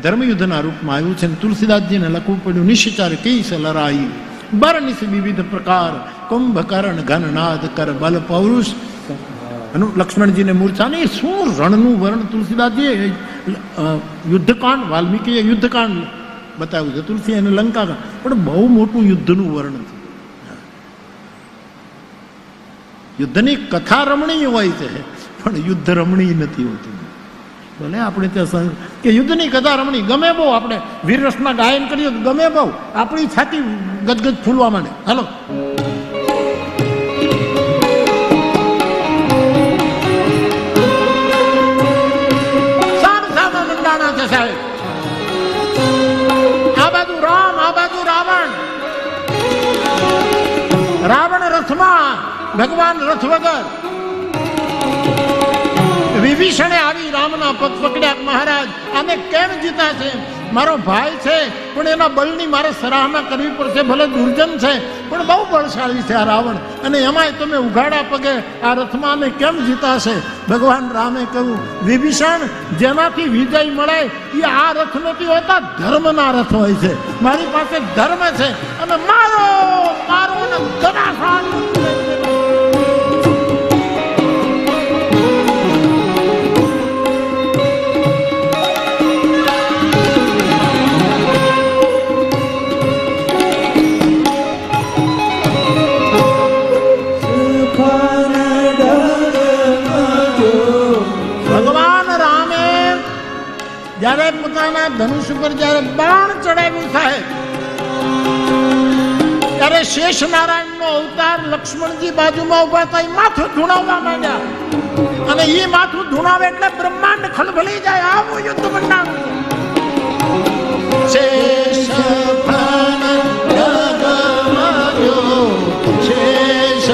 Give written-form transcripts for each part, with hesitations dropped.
ધર્મયુદ્ધના રૂપમાં આવ્યું છે. તુલસીદાસજીને લખવું પડ્યું, નિશ્ચાર કેસ લરાઈ બરનિસ વિવિધ પ્રકાર કુંભકર્ણ ઘનનાદ કર બલ પૌરુષ. લક્ષ્મણજીને મૂર્છા નહીં, શું રણનું વર્ણ તુલસીદાસજીએ યુદ્ધકાંડ, વાલ્મીકીએ યુદ્ધકાંડ બતાવ્યું છે, તુલસી અને લંકા, પણ બહુ મોટું યુદ્ધનું વર્ણન છે. યુદ્ધની કથા રમણીય હોય છે, પણ યુદ્ધ રમણીય નથી હોતું. ભલે આપણે ત્યાં કે યુદ્ધની કથા રમણી ગમે બહુ, આપણે વીરરસના ગાયન કરીએ તો ગમે બહુ, આપણી છાતી ગદગદ ફૂલવા માંડે. હાલો સામસામા મંડાણા છે સાહેબ. આ બાજુ રામ, આ બાજુ રાવણ. રાવણ રથમાં, ભગવાન રથ વગર. વિભીષણે આવી રામના પગ પકડ્યા, મહારાજ આને કેમ જીતા છે? મારો ભાઈ છે, પણ એના બળની મારે સરાહના કરવી પડશે. ભલે દુર્જન છે, પણ બહુ બળશાળી છે આ રાવણ, અને એમાંય તમે ઉઘાડા પગે આ રથમાં આને કેમ જીતાશે? ભગવાન રામે કહ્યું, વિભીષણ, જેનાથી વિજય મળે એ આ રથ નથી હોતા, ધર્મના રથ હોય છે. મારી પાસે ધર્મ છે, અને મારો મારો ને ઘનાસાન. જયારે પોતાના ધનુષ ઉપર જયારે બાણ ચડાવ્યું સાહેબ, ત્યારે શેષ નારાયણ નો અવતાર લક્ષ્મણજી બાજુમાં ઉભા થઈ માથું ધૂણાવવા માંડ્યા, અને એ માથું ધૂણાવે એટલે બ્રહ્માંડ ખલભલી જાય. આવું યુદ્ધ મંડાણું. શેષ ફણ જગમગ્યો, શેષ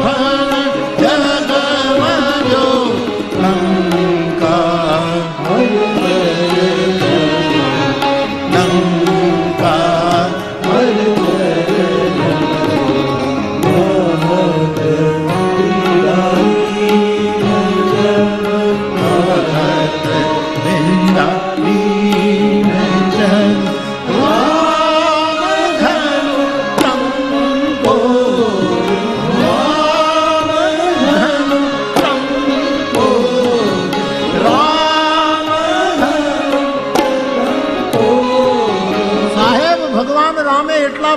ફણ જગમગ્યો, લંકા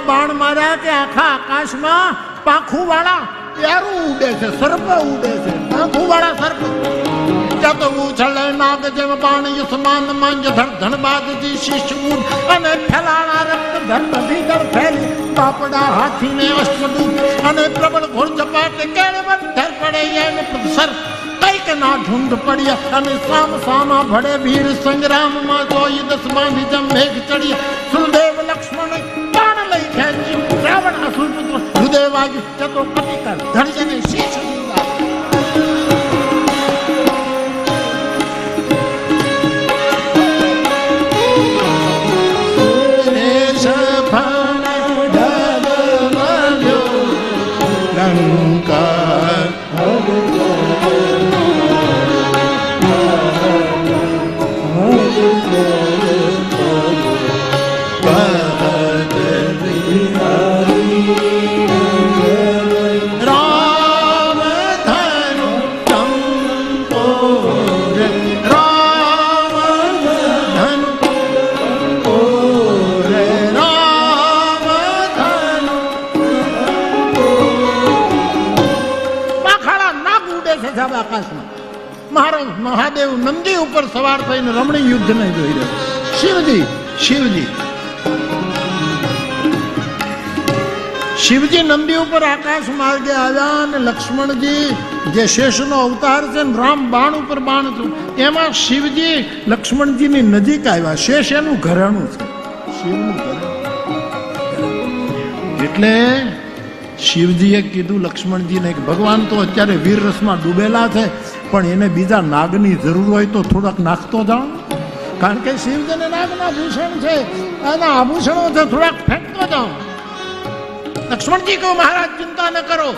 બાણ માર્યા કે આખા આકાશમાં પાંખું વાળા પ્યારું ઉડે છે, સર્પ ઉડે છે, પાંખું વાળા સર્પ. જતો ઉછળે નાગ જેમ બાણ યુષ્માન માંજ ધણ બાદજી શીશ ઉડ, અને ફેલાણા રક્ત ધર્મ ભીતર ફેલી પાપડા હાથીને અષ્ટદૂત, અને પ્રબળ ઘોર ઝપાટ કેળ બંધર પડે એમ સર્પ કઈક ના ઢૂંઢ પડ્યા, અને સામ સામા ભડે વીર સંગ્રામમાં જોઈ દસ બાંધી જમ મેઘ ચડ્યા. સુરદેવ લક્ષ્મણ બાણ લઈ ખેંચી, રાવણ અસુર પુત્ર હૃદય વાગ્યું, ચતો કપિકર ધણજને શીશ દીધા. શેષ ફણ ડગમગ્યો, લંકા મહાદેવ નંદી ઉપર સવાર થઈને રમણીય યુદ્ધ ને જોઈ રહ્યો. શિવજી નંદી ઉપર આકાશ માર્ગે આવ્યા, અને લક્ષ્મણજી જે શેષનો અવતાર છે ને રામ બાણ ઉપર બાણ હતું, એમાં શિવજી લક્ષ્મણજીની નજીક આવ્યા. શેષ એનું ઘરેણું છે, શિવનું ઘરેણું. એટલે શિવજીએ કીધું લક્ષ્મણજીને કે ભગવાન તો અત્યારે વીર રસમાં ડૂબેલા છે, પણ એને બીજા નાગની જરૂર હોય તો થોડાક નાખતો જાઓ, કારણ કે શિવજીને નાગના ભૂષણ છે, એના આભૂષણો છે, થોડાક ફેંકતો જાઓ. લક્ષ્મણજી કહો, મહારાજ ચિંતા ન કરો,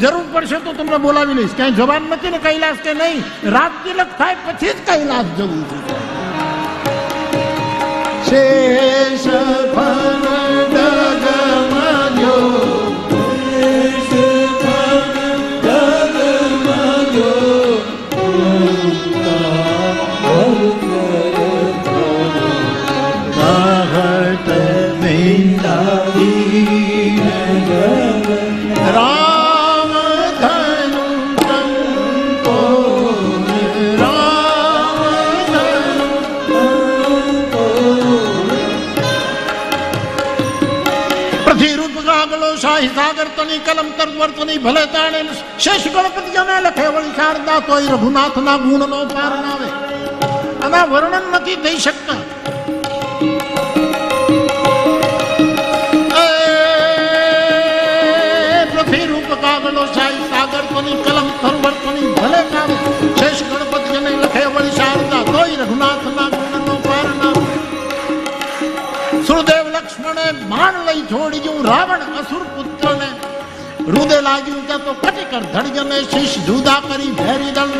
જરૂર પડશે તો તમને બોલાવી લઈશ. ક્યાંય જવાન નથી ને કૈલાસ કે નહીં, રાત તિલક થાય પછી જ કૈલાસ જવું છે. શેષ ફળ ડગમગ્યો, રામ ધનુ તંકો, રામ ધનુ તંકો, પૃથ્વીરૂપ ગાગલો શાહી સાગર તની કલમ તર્વર્તની ભલે તાણે શેષ ગણપતિ જને લખે વળી શારદા તોય રઘુનાથના ગુણનો પાર નાવે. આના વર્ણન નથી થઈ શકતા. કાગલો શાહી સાગર કોની કલમ તરવર કોની ભલે કામ શેષ ગણપતિ જને લખે વળી શારદા તોય રઘુનાથના ગુણનો પાર ના. સુરદેવ લક્ષ્મણે બાણ લઈ છોડ્યું રાવણ અસુર પુત્રને, હૃદય લાગ્યું ત્યાં તો કટિકર ધડજને શીશ જુદા કરી ભેરી દળ.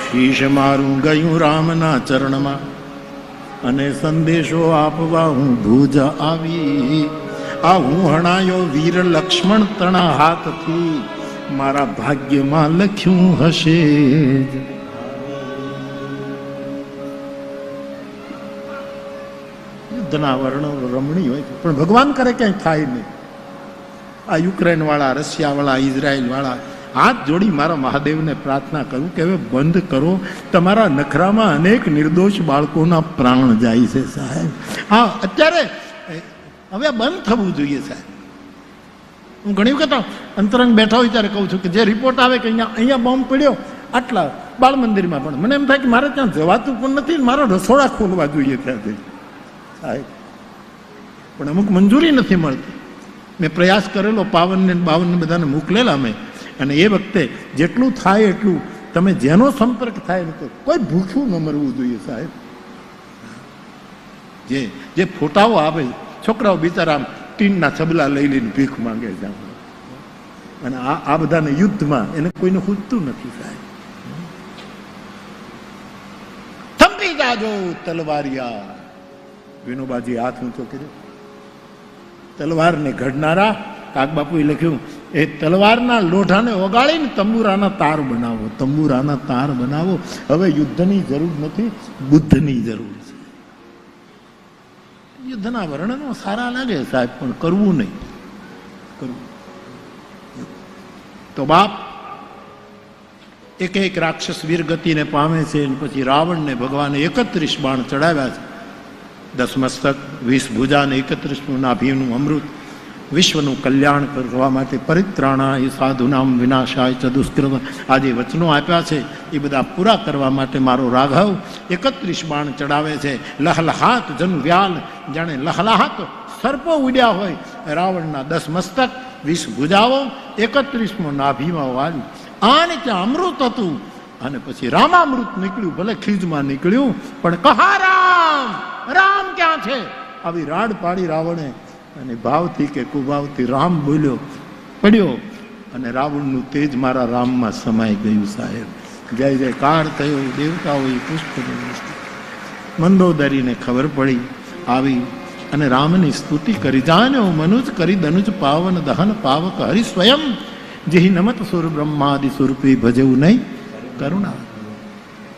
શીશ મારું ગયું રામના ચરણમાં અને સંદેશો આપવા હું ભુજ આવી. આ હું હણાયો વીર લક્ષ્મણ તણા હાથથી, મારા ભાગ્યમાં લખ્યું હશે. યુદ્ધના વર્ણો રમણીય હોય પણ ભગવાન કરે ક્યાંય થાય નહીં. આ યુક્રેન વાળા, રશિયા વાળા, ઇઝરાયલ વાળા હાથ જોડી મારા મહાદેવને પ્રાર્થના કરું કે હવે બંધ કરો, તમારા નખરામાં અનેક નિર્દોષ બાળકોના પ્રાણ જાય છે સાહેબ. હા, અત્યારે હવે બંધ થવું જોઈએ સાહેબ. હું ઘણી વખત અંતરંગ બેઠા હોય ત્યારે કહું છું કે જે રિપોર્ટ આવે કે અહીંયા બોમ્બ પડ્યો આટલા બાળ મંદિરમાં, પણ મને એમ થાય કે મારે ત્યાં જવાતું પણ નથી, મારા રસોડા ખોલવા જોઈએ ત્યાંથી સાહેબ. પણ અમુક મંજૂરી નથી મળતી. મેં પ્રયાસ કરેલો, 52 ને 52 બધાને મોકલેલા મેં. અને એ વખતે જેટલું થાય એટલું તમે જેનો સંપર્ક થાય ને કોઈ ભૂખ્યું ન મરવું જોઈએ સાહેબ. જે ફોટાઓ આવે છોકરાઓ બિચારા ટીનના છબલા લઈ લઈને ભીખ માંગે છે, અને આ બધાને યુદ્ધમાં એને કોઈને ખૂટતું નથી સાહેબ. થંભી જાજો તલવારિયા, વિનોબાજી હાથ ઊંચો કર્યો. તલવારને ઘડનારા કાગબાપુએ લખ્યું, એ તલવારના લોઢાને ઓગાળીને તંબુરાના તાર બનાવો, તંબુરાના તાર બનાવો. હવે યુદ્ધની જરૂર નથી, બુદ્ધની જરૂર છે. યુદ્ધના વર્ણનો સારા લાગે સાહેબ, પણ કરવું નહીં. કરવું તો બાપ એક એક રાક્ષસ વીરગતિને પામે છે. પછી રાવણને ભગવાને 31 બાણ ચડાવ્યા છે. 10 મસ્તક, 20 ભુજા અને 31 નાભીનું અમૃત. વિશ્વનું કલ્યાણ કરવા માટે પરિત્રાણાય સાધુનામ વિનાશાય ચ દુષ્કૃત. આ જે વચનો આપ્યા છે એ બધા પૂરા કરવા માટે મારો રાઘવ 31 બાણ ચડાવે છે. લહલહાત જન વ્યાલ, જાણે લહલહાત સર્પો ઉડ્યા હોય. રાવણના 10 મસ્તક, 20 ભુજાઓ, 31 નાભીમાં વાળી. આને ત્યાં અમૃત હતું અને પછી રામામૃત નીકળ્યું. ભલે ખીજમાં નીકળ્યું, પણ કહા રામ, રામ ક્યાં છે? આવી રાડ પાડી રાવણે, અને ભાવથી કે કુભાવથી રામ બોલ્યો પડ્યો, અને રાવણનું તેજ મારા રામમાં સમાઈ ગયું સાહેબ. જય જયકાર થયો. દેવતાઓએ પુષ્પ મંદોદરીને ખબર પડી, આવી અને રામની સ્તુતિ કરી. જાન્યો મનુજ કરી દનુજ પાવન દહન પાવક હરિ સ્વયં, જેહી નમત સુર બ્રહ્માદિ સુરપી ભજવું નહીં કરુણા.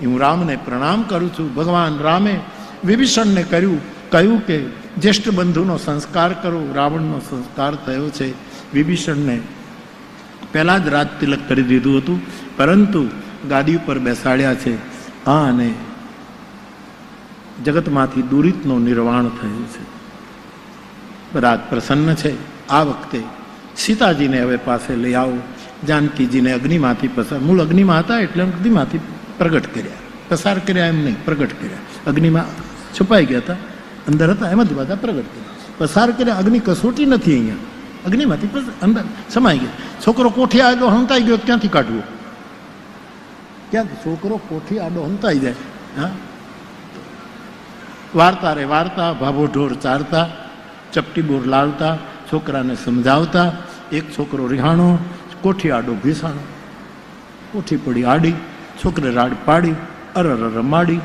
હું રામને પ્રણામ કરું છું. ભગવાન રામે વિભીષણને કહ્યું કે જ્યેષ્ઠ બંધુનો સંસ્કાર કરો. રાવણનો સંસ્કાર થયો છે. વિભીષણને પહેલા જ રાજ તિલક કરી દીધું હતું, પરંતુ ગાદી ઉપર બેસાડ્યા છે. અને જગતમાંથી દુરિતનો નિર્વાણ થયું છે. રાજ પ્રસન્ન છે. આ વખતે સીતાજીને હવે પાસે લઈ આવો. જાનકીજીને અગ્નિમાંથી પસાર, મૂળ અગ્નિમાં હતા એટલે અગ્નિમાંથી પ્રગટ કર્યા. પસાર કર્યા એમ નહીં, પ્રગટ કર્યા. અગ્નિમાં છુપાઈ ગયા હતા, અંદર હતા, એમાંથી બધા પ્રગટ કર્યા. પસાર કર્યા. અગ્નિ કસોટી નથી અહીંયા, અગ્નિમાંથી અંદર સમાઈ ગયા. છોકરો કોઠી આડો હંતાઈ ગયો, ક્યાંથી કાઢવો? ક્યાંથી? છોકરો કોઠી આડો હંતાઈ જાય. હા, વાર્તા રે વાર્તા, ભાભો ઢોર ચારતા, ચપટી બોર લાવતા, છોકરાને સમજાવતા. એક છોકરો રિહાણો, કોઠી આડો ભીસાણો. કોઠી પડી આડી, છોકરે રાડ પાડી, અરર માડી